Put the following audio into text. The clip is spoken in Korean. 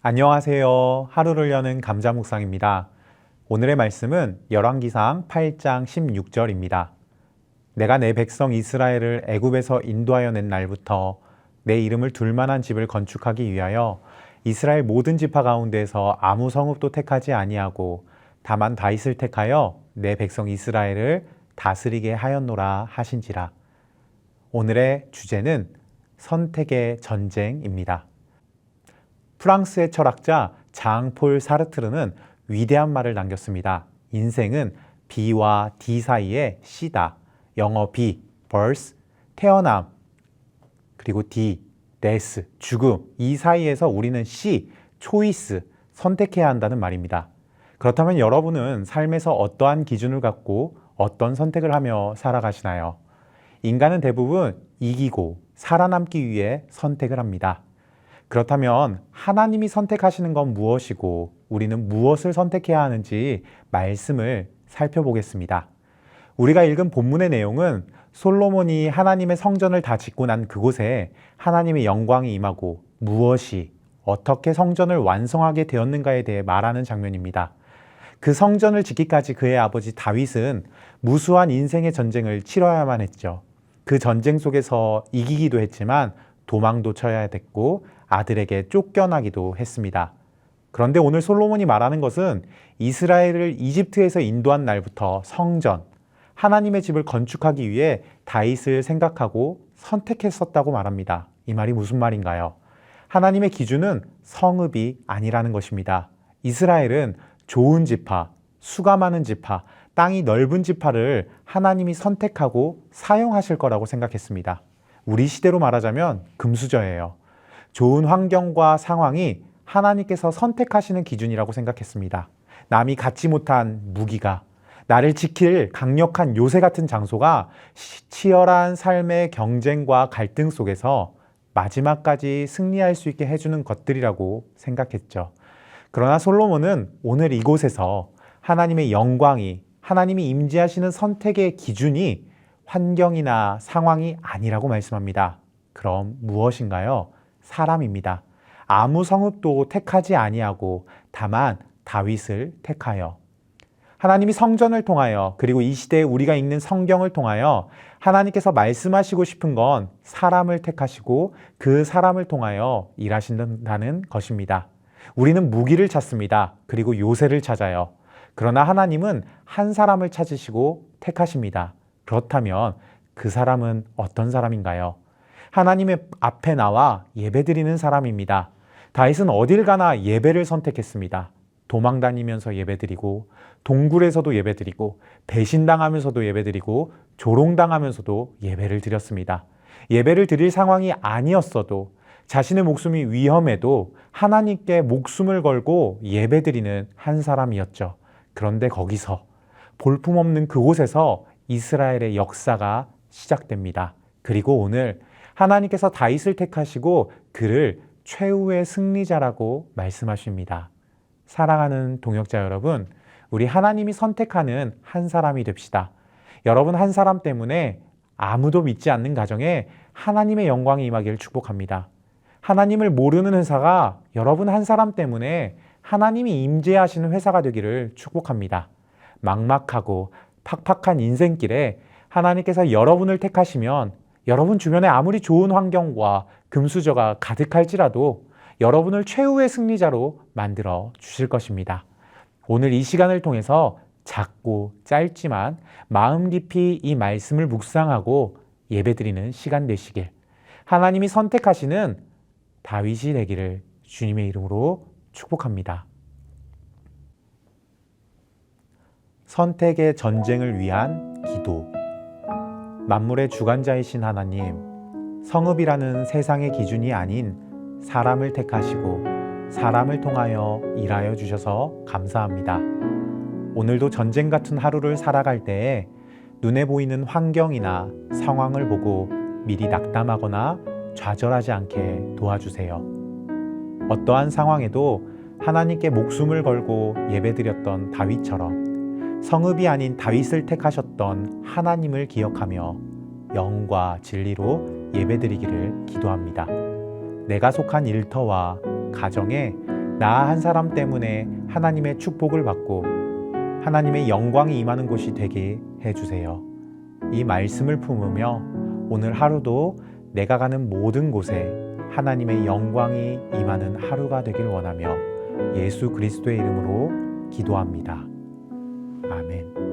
안녕하세요. 하루를 여는 감자 묵상입니다. 오늘의 말씀은 열왕기상 8장 16절입니다. 내가 내 백성 이스라엘을 애굽에서 인도하여 낸 날부터 내 이름을 둘 만한 집을 건축하기 위하여 이스라엘 모든 지파 가운데서 아무 성읍도 택하지 아니하고 다만 다윗을 택하여 내 백성 이스라엘을 다스리게 하였노라 하신지라. 오늘의 주제는 선택의 전쟁입니다. 프랑스의 철학자 장폴 사르트르는 위대한 말을 남겼습니다. 인생은 B와 D 사이의 C다. 영어 B, birth, 태어남, 그리고 D, death, 죽음. 이 사이에서 우리는 C, choice, 선택해야 한다는 말입니다. 그렇다면 여러분은 삶에서 어떠한 기준을 갖고 어떤 선택을 하며 살아가시나요? 인간은 대부분 이기고 살아남기 위해 선택을 합니다. 그렇다면 하나님이 선택하시는 건 무엇이고 우리는 무엇을 선택해야 하는지 말씀을 살펴보겠습니다. 우리가 읽은 본문의 내용은 솔로몬이 하나님의 성전을 다 짓고 난 그곳에 하나님의 영광이 임하고 무엇이 어떻게 성전을 완성하게 되었는가에 대해 말하는 장면입니다. 그 성전을 짓기까지 그의 아버지 다윗은 무수한 인생의 전쟁을 치러야만 했죠. 그 전쟁 속에서 이기기도 했지만 도망도 쳐야 됐고 아들에게 쫓겨나기도 했습니다. 그런데 오늘 솔로몬이 말하는 것은 이스라엘을 이집트에서 인도한 날부터 성전, 하나님의 집을 건축하기 위해 다윗을 생각하고 선택했었다고 말합니다. 이 말이 무슨 말인가요? 하나님의 기준은 성읍이 아니라는 것입니다. 이스라엘은 좋은 지파, 수가 많은 지파, 땅이 넓은 지파를 하나님이 선택하고 사용하실 거라고 생각했습니다. 우리 시대로 말하자면 금수저예요. 좋은 환경과 상황이 하나님께서 선택하시는 기준이라고 생각했습니다. 남이 갖지 못한 무기가, 나를 지킬 강력한 요새 같은 장소가 치열한 삶의 경쟁과 갈등 속에서 마지막까지 승리할 수 있게 해주는 것들이라고 생각했죠. 그러나 솔로몬은 오늘 이곳에서 하나님의 영광이, 하나님이 임재하시는 선택의 기준이 환경이나 상황이 아니라고 말씀합니다. 그럼 무엇인가요? 사람입니다. 아무 성읍도 택하지 아니하고 다만 다윗을 택하여. 하나님이 성전을 통하여 그리고 이 시대에 우리가 읽는 성경을 통하여 하나님께서 말씀하시고 싶은 건 사람을 택하시고 그 사람을 통하여 일하신다는 것입니다. 우리는 무기를 찾습니다. 그리고 요새를 찾아요. 그러나 하나님은 한 사람을 찾으시고 택하십니다. 그렇다면 그 사람은 어떤 사람인가요? 하나님의 앞에 나와 예배드리는 사람입니다. 다윗은 어딜 가나 예배를 선택했습니다. 도망다니면서 예배드리고 동굴에서도 예배드리고 배신당하면서도 예배드리고 조롱당하면서도 예배를 드렸습니다. 예배를 드릴 상황이 아니었어도 자신의 목숨이 위험해도 하나님께 목숨을 걸고 예배드리는 한 사람이었죠. 그런데 거기서 볼품없는 그곳에서 이스라엘의 역사가 시작됩니다. 그리고 오늘 하나님께서 다윗을 택하시고 그를 최후의 승리자라고 말씀하십니다. 사랑하는 동역자 여러분, 우리 하나님이 선택하는 한 사람이 됩시다. 여러분 한 사람 때문에 아무도 믿지 않는 가정에 하나님의 영광이 임하기를 축복합니다. 하나님을 모르는 회사가 여러분 한 사람 때문에 하나님이 임재하시는 회사가 되기를 축복합니다. 막막하고 팍팍한 인생길에 하나님께서 여러분을 택하시면 여러분 주변에 아무리 좋은 환경과 금수저가 가득할지라도 여러분을 최후의 승리자로 만들어 주실 것입니다. 오늘 이 시간을 통해서 작고 짧지만 마음 깊이 이 말씀을 묵상하고 예배드리는 시간 되시길, 하나님이 선택하시는 다윗이 되기를 주님의 이름으로 축복합니다. 선택의 전쟁을 위한 기도. 만물의 주관자이신 하나님, 성읍이라는 세상의 기준이 아닌 사람을 택하시고 사람을 통하여 일하여 주셔서 감사합니다. 오늘도 전쟁 같은 하루를 살아갈 때에 눈에 보이는 환경이나 상황을 보고 미리 낙담하거나 좌절하지 않게 도와주세요. 어떠한 상황에도 하나님께 목숨을 걸고 예배드렸던 다윗처럼 성읍이 아닌 다윗을 택하셨던 하나님을 기억하며 영과 진리로 예배드리기를 기도합니다. 내가 속한 일터와 가정에 나 한 사람 때문에 하나님의 축복을 받고 하나님의 영광이 임하는 곳이 되게 해주세요. 이 말씀을 품으며 오늘 하루도 내가 가는 모든 곳에 하나님의 영광이 임하는 하루가 되길 원하며 예수 그리스도의 이름으로 기도합니다. 아멘.